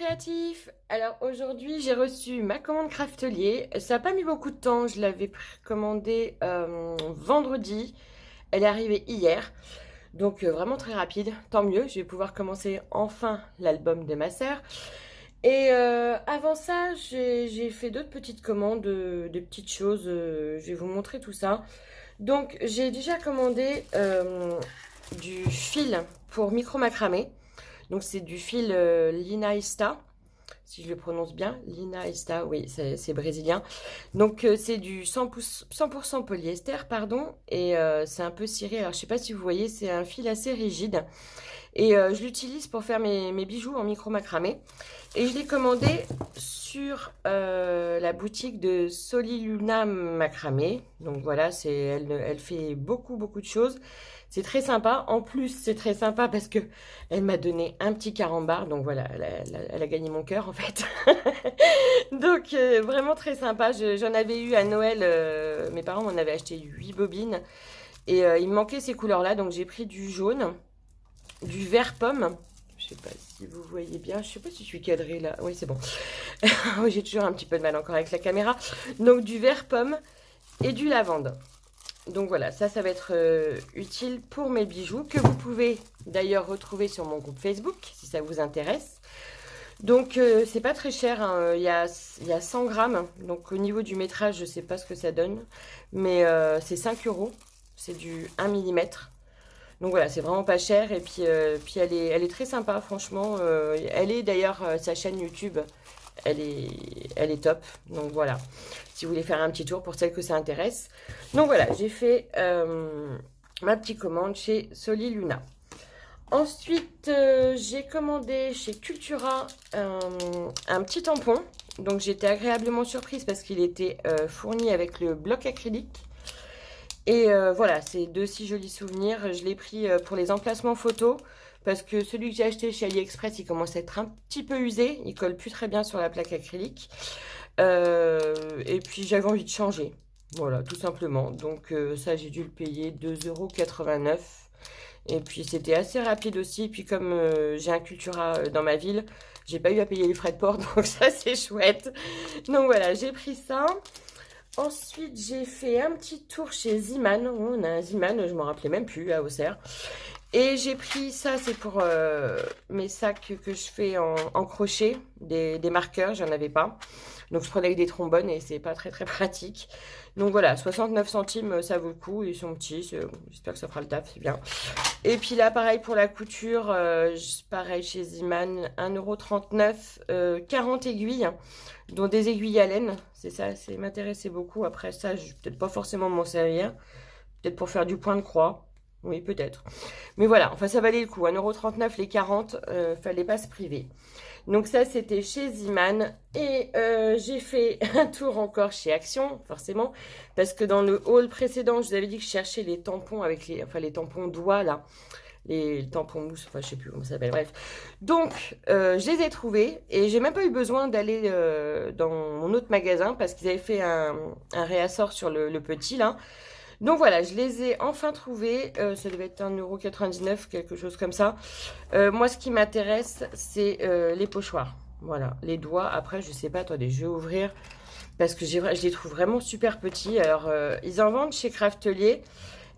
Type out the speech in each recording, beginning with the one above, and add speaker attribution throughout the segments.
Speaker 1: créatifs! Alors aujourd'hui j'ai reçu ma commande Craftelier. Ça n'a pas mis beaucoup de temps, je l'avais commandée vendredi. Elle est arrivée hier, donc vraiment très rapide. Tant mieux, je vais pouvoir commencer enfin l'album de ma sœur. Et avant ça, j'ai fait d'autres petites commandes, des petites choses. Je vais vous montrer tout ça. Donc j'ai déjà commandé du fil pour micro macramé. Donc c'est du fil Linaista, si je le prononce bien, Linaista, oui, c'est brésilien. Donc c'est du 100% polyester, pardon, et c'est un peu ciré. Alors je sais pas si vous voyez, c'est un fil assez rigide. Et je l'utilise pour faire mes bijoux en micro macramé. Et je l'ai commandé sur la boutique de Soliluna Macramé. Donc voilà, elle fait beaucoup de choses. C'est très sympa. En plus, c'est très sympa parce que elle m'a donné un petit carambar. Donc voilà, elle a gagné mon cœur en fait. Donc vraiment très sympa. J'en avais eu à Noël. Mes parents m'en avaient acheté 8 bobines. Et il me manquait ces couleurs-là. Donc j'ai pris du jaune, du vert pomme. Je sais pas si vous voyez bien. Je sais pas si je suis cadrée là. Oui, c'est bon. J'ai toujours un petit peu de mal encore avec la caméra. Donc du vert pomme et du lavande. Donc voilà, ça va être utile pour mes bijoux que vous pouvez d'ailleurs retrouver sur mon groupe Facebook si ça vous intéresse. Donc c'est pas très cher, hein. Il y a 100 grammes. Donc au niveau du métrage, je sais pas ce que ça donne. Mais c'est 5 euros. C'est du 1 mm. Donc voilà, c'est vraiment pas cher. Et puis elle est très sympa, franchement. Elle est d'ailleurs, sa chaîne YouTube, elle est top. Donc voilà, si vous voulez faire un petit tour pour celles que ça intéresse. Donc voilà, j'ai fait ma petite commande chez Soliluna. Ensuite, j'ai commandé chez Cultura un petit tampon. Donc j'étais agréablement surprise parce qu'il était fourni avec le bloc acrylique. Et voilà, c'est de si jolis souvenirs. Je l'ai pris pour les emplacements photos parce que celui que j'ai acheté chez AliExpress, il commence à être un petit peu usé. Il colle plus très bien sur la plaque acrylique. Et puis j'avais envie de changer. Voilà, tout simplement. Donc ça, j'ai dû le payer 2,89 €. Et puis c'était assez rapide aussi. Et puis comme j'ai un Cultura dans ma ville, j'ai pas eu à payer les frais de port. Donc ça, c'est chouette. Donc voilà, j'ai pris ça. Ensuite, j'ai fait un petit tour chez Ziman. On a un Ziman, je ne m'en rappelais même plus, à Auxerre. Et j'ai pris ça, c'est pour mes sacs que je fais en crochet, des marqueurs, j'en avais pas. Donc je prenais avec des trombones et c'est pas très pratique. Donc voilà, 69 centimes, ça vaut le coup. Ils sont petits, j'espère que ça fera le taf, c'est bien. Et puis là, pareil pour la couture, pareil chez Ziman, 1,39 €, 40 aiguilles, dont des aiguilles à laine. C'est ça, c'est m'intéressait beaucoup. Après ça, je vais peut-être pas forcément m'en servir. Peut-être pour faire du point de croix. Oui, peut-être. Mais voilà, enfin ça valait le coup. 1,39 € les 40, fallait pas se priver. Donc ça, c'était chez Ziman. Et j'ai fait un tour encore chez Action, forcément. Parce que dans le haul précédent, je vous avais dit que je cherchais les tampons avec les tampons doigts, là. Les tampons mousse, enfin je sais plus comment ça s'appelle, bref. Donc, je les ai trouvés. Et j'ai même pas eu besoin d'aller dans mon autre magasin. Parce qu'ils avaient fait un réassort sur le petit, là. Donc voilà, je les ai enfin trouvés. Ça devait être 1,99 €, quelque chose comme ça. Moi, ce qui m'intéresse, c'est les pochoirs. Voilà, les doigts. Après, je sais pas, attendez, je vais ouvrir. Parce que je les trouve vraiment super petits. Alors, ils en vendent chez Craftelier.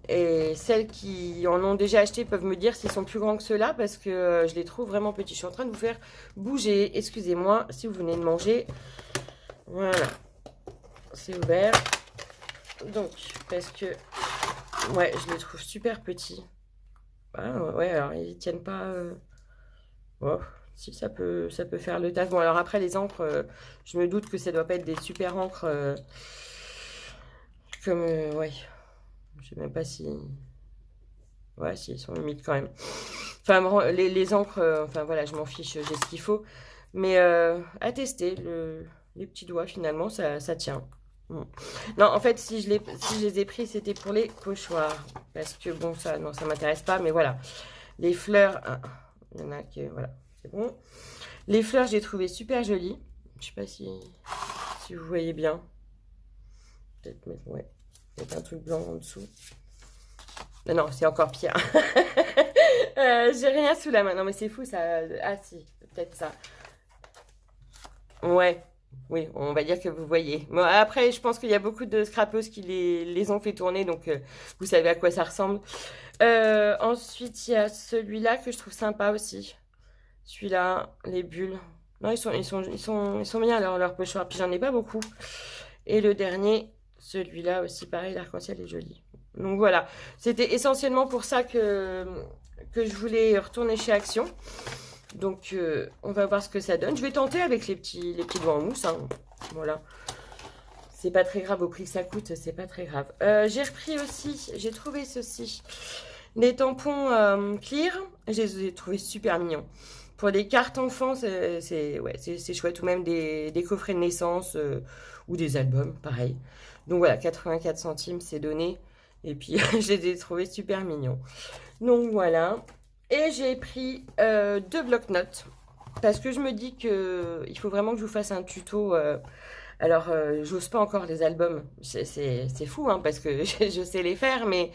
Speaker 1: Et celles qui en ont déjà acheté peuvent me dire s'ils sont plus grands que ceux-là. Parce que je les trouve vraiment petits. Je suis en train de vous faire bouger. Excusez-moi si vous venez de manger. Voilà. C'est ouvert. Donc, parce que, ouais, je les trouve super petits. Ah, ouais, alors ils tiennent pas. Oh, si ça peut faire le taf. Bon, alors après les encres, je me doute que ça doit pas être des super encres comme, ouais, je sais même pas si, ouais, si ils sont humides quand même. Enfin, bon, les encres, enfin voilà, je m'en fiche, j'ai ce qu'il faut. Mais à tester, les petits doigts finalement, ça tient. Bon. Non, en fait, si je les ai pris, c'était pour les pochoirs. Parce que, bon, ça, non, ça m'intéresse pas. Mais voilà, les fleurs, il y en a qui, voilà, c'est bon. Les fleurs, j'ai trouvé super jolies. Je sais pas si vous voyez bien. Peut-être mettre, ouais, mettre un truc blanc en dessous. Non, non, c'est encore pire. J'ai rien sous la main. Non, mais c'est fou, ça. Ah, si, peut-être ça. Ouais, oui, on va dire que vous voyez. Bon, après, je pense qu'il y a beaucoup de scrapeuses qui les ont fait tourner, donc vous savez à quoi ça ressemble. Ensuite, il y a celui-là que je trouve sympa aussi. Celui-là, les bulles. Non, ils sont bien leur pochoir. Puis j'en ai pas beaucoup. Et le dernier, celui-là aussi, pareil, l'arc-en-ciel est joli. Donc voilà, c'était essentiellement pour ça que je voulais retourner chez Action. Donc on va voir ce que ça donne. Je vais tenter avec les petits doigts en mousse, hein. Voilà. C'est pas très grave au prix que ça coûte, c'est pas très grave. J'ai repris aussi, j'ai trouvé ceci. Les tampons clear, je les ai trouvés super mignons. Pour des cartes enfants, c'est chouette. Ou même des coffrets de naissance ou des albums, pareil. Donc voilà, 84 centimes, c'est donné. Et puis, je les ai trouvés super mignons. Donc voilà. Et j'ai pris 2 blocs-notes. Parce que je me dis que il faut vraiment que je vous fasse un tuto. Alors, j'ose pas encore les albums. C'est fou, hein, parce que je sais les faire, mais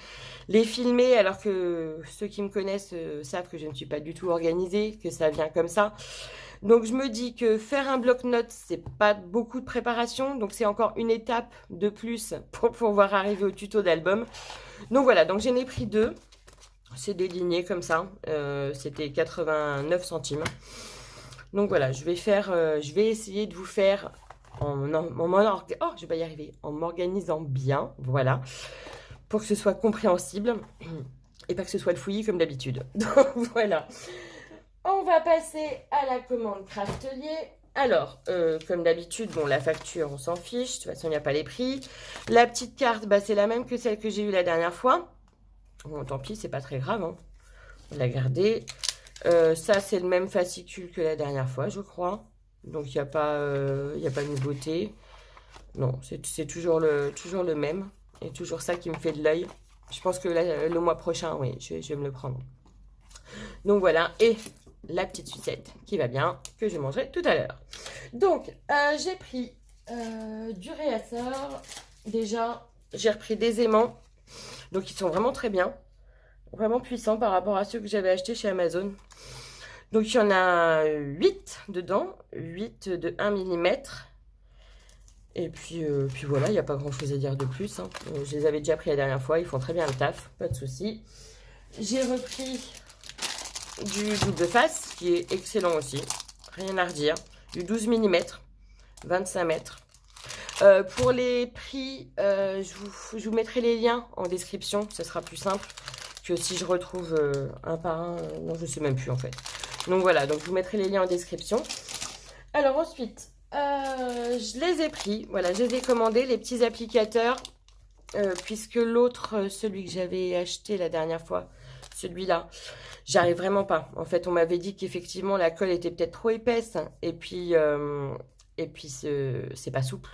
Speaker 1: les filmer, alors que ceux qui me connaissent savent que je ne suis pas du tout organisée, que ça vient comme ça. Donc, je me dis que faire un bloc-notes, c'est pas beaucoup de préparation. Donc, c'est encore une étape de plus pour pouvoir arriver au tuto d'album. Donc, voilà. Donc, j'en ai pris 2. C'est des lignées comme ça. C'était 89 centimes. Donc, voilà. Je vais essayer de vous faire je vais pas y arriver, en m'organisant bien, voilà, pour que ce soit compréhensible et pas que ce soit le fouillis comme d'habitude. Donc voilà. On va passer à la commande Craftelier. Alors, comme d'habitude, bon, la facture, on s'en fiche. De toute façon, il n'y a pas les prix. La petite carte, bah, c'est la même que celle que j'ai eue la dernière fois. Bon, tant pis, c'est pas très grave, hein. On l'a gardée. Ça, c'est le même fascicule que la dernière fois, je crois. Donc, il n'y a pas de nouveauté. Non, c'est toujours le même. Et toujours ça qui me fait de l'œil. Je pense que le mois prochain, oui, je vais me le prendre. Donc, voilà. Et la petite sucette qui va bien, que je mangerai tout à l'heure. Donc, j'ai pris du réassort. Déjà, j'ai repris des aimants. Donc, ils sont vraiment très bien. Vraiment puissants par rapport à ceux que j'avais achetés chez Amazon. Donc, il y en a 8 dedans. 8 de 1 mm. Et puis voilà, il n'y a pas grand chose à dire de plus, hein. Je les avais déjà pris la dernière fois, ils font très bien le taf, pas de souci. J'ai repris du double face, qui est excellent aussi, rien à redire. Du 12 mm, 25 mètres. Pour les prix, je vous mettrai les liens en description, ça sera plus simple que si je retrouve un par un. Non, je ne sais même plus en fait. Donc voilà, donc je vous mettrai les liens en description. Alors ensuite, je les ai pris, voilà, je les ai commandés, les petits applicateurs, puisque l'autre, celui que j'avais acheté la dernière fois, celui-là, j'arrive vraiment pas. En fait, on m'avait dit qu'effectivement, la colle était peut-être trop épaisse, et puis c'est pas souple.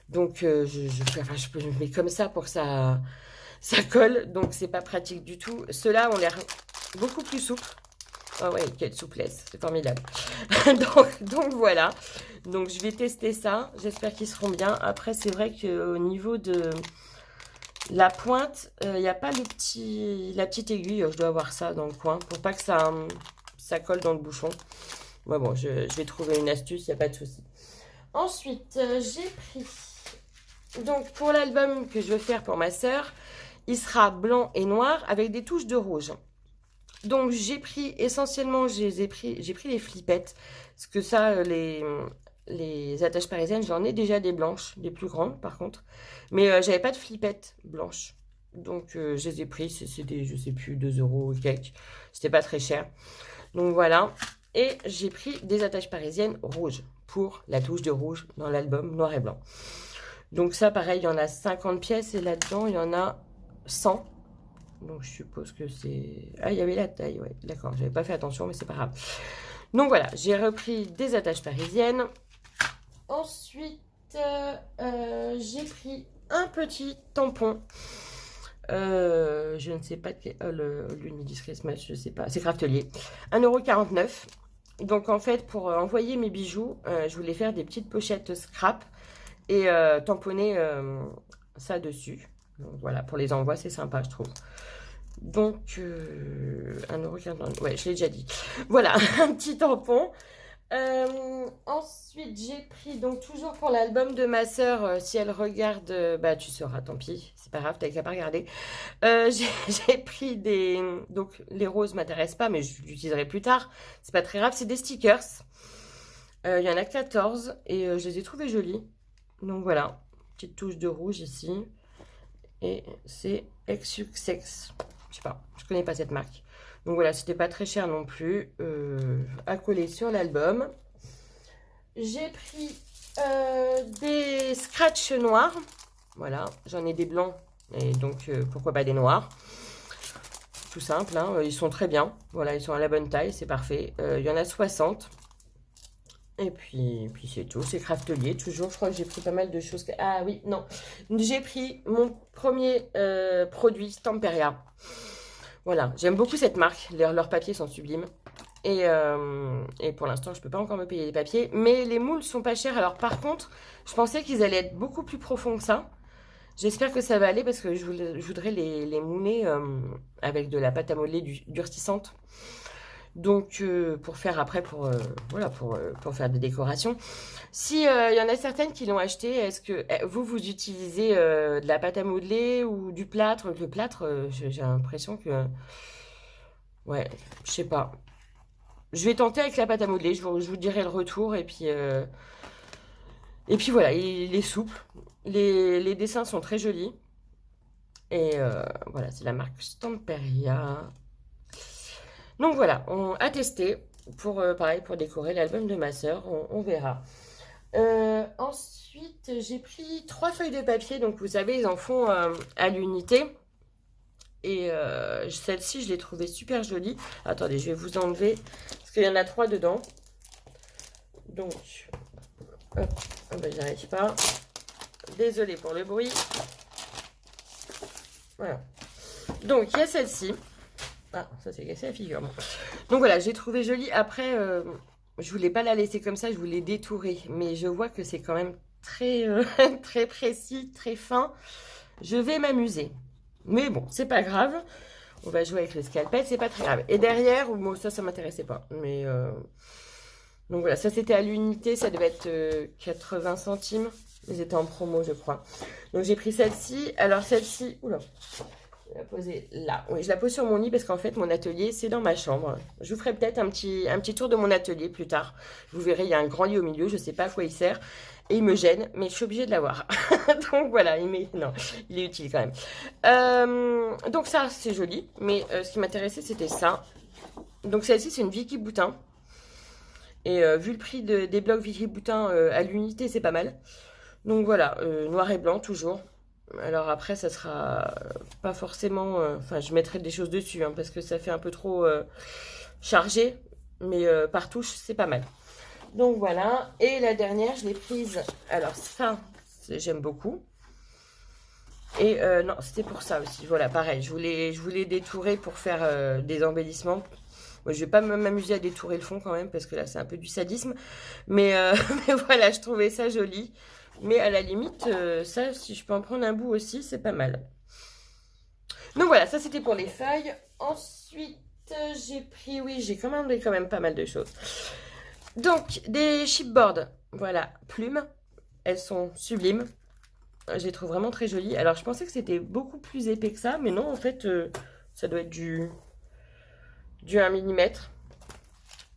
Speaker 1: Donc, je le mets comme ça pour que ça colle, donc c'est pas pratique du tout. Ceux-là ont l'air beaucoup plus souples. Ah ouais, quelle souplesse, c'est formidable. donc voilà, donc je vais tester ça, j'espère qu'ils seront bien. Après, c'est vrai qu'au niveau de la pointe, il n'y a pas la petite aiguille, je dois avoir ça dans le coin, pour pas que ça colle dans le bouchon. Ouais, bon, je vais trouver une astuce, il n'y a pas de souci. Ensuite, j'ai pris, donc pour l'album que je veux faire pour ma sœur, il sera blanc et noir avec des touches de rouge. Donc, j'ai pris, essentiellement, j'ai pris les flippettes. Parce que ça, les attaches parisiennes, j'en ai déjà des blanches, des plus grandes, par contre. Mais j'avais pas de flippettes blanches. Donc, je les ai pris. C'est des, je sais plus, 2 € et quelques. C'était pas très cher. Donc, voilà. Et j'ai pris des attaches parisiennes rouges pour la touche de rouge dans l'album noir et blanc. Donc, ça, pareil, il y en a 50 pièces. Et là-dedans, il y en a 100. Donc, je suppose que c'est... Ah, il y avait la taille, ouais. D'accord, j'avais pas fait attention, mais c'est pas grave. Donc, voilà, j'ai repris des attaches parisiennes. Ensuite, j'ai pris un petit tampon. Je ne sais pas... l'Unidis Christmas, je sais pas. C'est Craftelier. 1,49 €. Donc, en fait, pour envoyer mes bijoux, je voulais faire des petites pochettes scrap et tamponner ça dessus. Donc, voilà, pour les envois, c'est sympa, je trouve. Donc, 1,49 €. Ouais, je l'ai déjà dit. Voilà, un petit tampon. Ensuite, j'ai pris, donc toujours pour l'album de ma sœur, si elle regarde, bah tu sauras, tant pis, c'est pas grave, t'as qu'à pas regarder. J'ai pris des... Donc les roses m'intéressent pas, mais je l'utiliserai plus tard. C'est pas très grave, c'est des stickers. Il y en a 14 et je les ai trouvés jolis. Donc voilà, petite touche de rouge ici. Et c'est Exuxex. Je sais pas, je connais pas cette marque. Donc voilà, c'était pas très cher non plus à coller sur l'album. J'ai pris des scratchs noirs. Voilà, j'en ai des blancs et donc pourquoi pas des noirs. Tout simple, hein, ils sont très bien. Voilà, ils sont à la bonne taille, c'est parfait. Il y en a 60. Et puis c'est tout, c'est Craftelier. Toujours, je crois que j'ai pris pas mal de choses. Ah oui, non. J'ai pris mon premier produit Stamperia. Voilà, j'aime beaucoup cette marque. Leurs papiers sont sublimes. Et pour l'instant, je peux pas encore me payer les papiers. Mais les moules sont pas chers. Alors par contre, je pensais qu'ils allaient être beaucoup plus profonds que ça. J'espère que ça va aller parce que je voudrais les mouler avec de la pâte à modeler durcissante. Donc, pour faire après, voilà, pour faire des décorations. Si y en a certaines qui l'ont acheté, est-ce que vous utilisez de la pâte à modeler ou du plâtre? Le plâtre, j'ai l'impression que... Ouais, je sais pas. Je vais tenter avec la pâte à modeler, je vous dirai le retour. Et puis voilà, il est souple. Les dessins sont très jolis. Et voilà, c'est la marque Stamperia. Donc voilà, on a testé pour, pareil, pour décorer l'album de ma sœur, on verra. Ensuite, j'ai pris 3 feuilles de papier, donc vous savez, ils en font à l'unité. Et celle-ci, je l'ai trouvée super jolie. Attendez, je vais vous enlever, parce qu'il y en a 3 dedans. Donc, hop, oh ben, j'y arrive pas. Désolée pour le bruit. Voilà. Donc, il y a celle-ci. Ah, ça s'est cassé la figure. Bon. Donc voilà, j'ai trouvé jolie. Après, je voulais pas la laisser comme ça, je voulais détourer. Mais je vois que c'est quand même très, très précis, très fin. Je vais m'amuser. Mais bon, c'est pas grave. On va jouer avec le scalpel, c'est pas très grave. Et derrière, bon, ça m'intéressait pas. Mais donc voilà, ça c'était à l'unité, ça devait être 80 centimes. Ils étaient en promo, je crois. Donc j'ai pris celle-ci. Alors celle-ci, oula. Je vais la poser là. Oui, je la pose sur mon lit parce qu'en fait, mon atelier, c'est dans ma chambre. Je vous ferai peut-être un petit tour de mon atelier plus tard. Vous verrez, il y a un grand lit au milieu. Je ne sais pas à quoi il sert. Et il me gêne, mais je suis obligée de l'avoir. Donc voilà, non, il est utile quand même. Donc ça, c'est joli. Mais ce qui m'intéressait, c'était ça. Donc celle-ci, c'est une Vicky Boutin. Et vu le prix des blocs Vicky Boutin à l'unité, c'est pas mal. Donc voilà, noir et blanc toujours. Alors après, ça sera pas forcément... Enfin, je mettrai des choses dessus, hein, parce que ça fait un peu trop chargé. Mais par touche, c'est pas mal. Donc voilà. Et la dernière, je l'ai prise... Alors ça, j'aime beaucoup. Et non, c'était pour ça aussi. Voilà, pareil. Je voulais détourer pour faire des embellissements. Moi, je vais pas m'amuser à détourer le fond quand même, parce que là, c'est un peu du sadisme. Mais, mais voilà, je trouvais ça joli. Mais à la limite, ça, si je peux en prendre un bout aussi, c'est pas mal. Donc voilà, ça c'était pour les feuilles. Ensuite, j'ai pris, oui, j'ai commandé quand même pas mal de choses. Donc, des chipboards, voilà, plumes. Elles sont sublimes. Je les trouve vraiment très jolies. Alors, je pensais que c'était beaucoup plus épais que ça, mais non, en fait, ça doit être du 1 mm.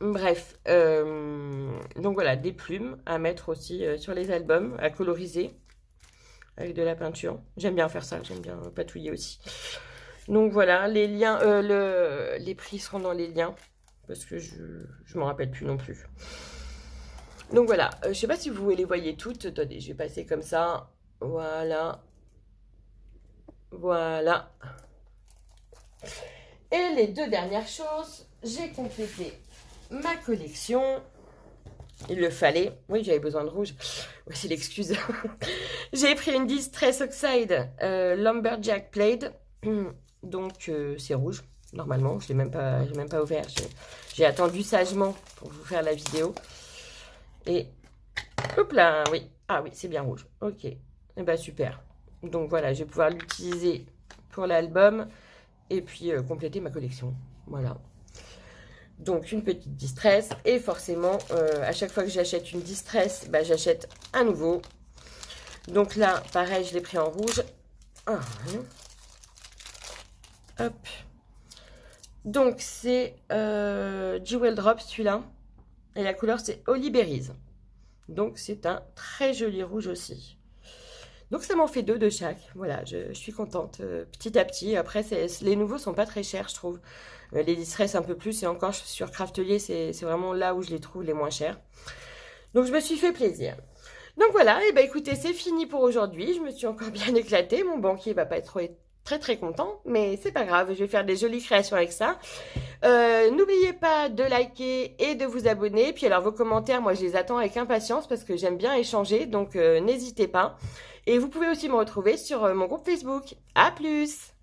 Speaker 1: Bref, donc voilà, des plumes à mettre aussi sur les albums, à coloriser avec de la peinture. J'aime bien faire ça, j'aime bien patouiller aussi. Donc voilà, les liens, les prix seront dans les liens, parce que je ne m'en rappelle plus non plus. Donc voilà, je ne sais pas si vous les voyez toutes. Attendez, je vais passer comme ça. Voilà. Voilà. Et les 2 dernières choses, j'ai complété ma collection. Il le fallait. Oui, j'avais besoin de rouge. Voici l'excuse. J'ai pris une Distress Oxide Lumberjack Plaid. Donc, c'est rouge, normalement. Je l'ai même pas ouvert. J'ai attendu sagement pour vous faire la vidéo. Et, hop là, oui. Ah oui, c'est bien rouge. Ok. Et bah, super. Donc, voilà, je vais pouvoir l'utiliser pour l'album. Et puis, compléter ma collection. Voilà. Donc une petite distress. Et forcément, à chaque fois que j'achète une distress, bah, j'achète un nouveau. Donc là, pareil, je l'ai pris en rouge. Ah, hop. Donc c'est Jewel Drop celui-là. Et la couleur c'est Holly Berries. Donc c'est un très joli rouge aussi. Donc ça m'en fait 2 de chaque. Voilà, je suis contente petit à petit. Après, les nouveaux sont pas très chers, je trouve. Les distress un peu plus. Et encore sur Craftelier, c'est vraiment là où je les trouve les moins chers. Donc je me suis fait plaisir. Donc voilà, et ben écoutez, c'est fini pour aujourd'hui. Je me suis encore bien éclatée. Mon banquier va pas être très très content, mais c'est pas grave. Je vais faire des jolies créations avec ça. N'oubliez pas de liker et de vous abonner. Puis alors vos commentaires, moi je les attends avec impatience parce que j'aime bien échanger, donc n'hésitez pas. Et vous pouvez aussi me retrouver sur mon groupe Facebook. À plus!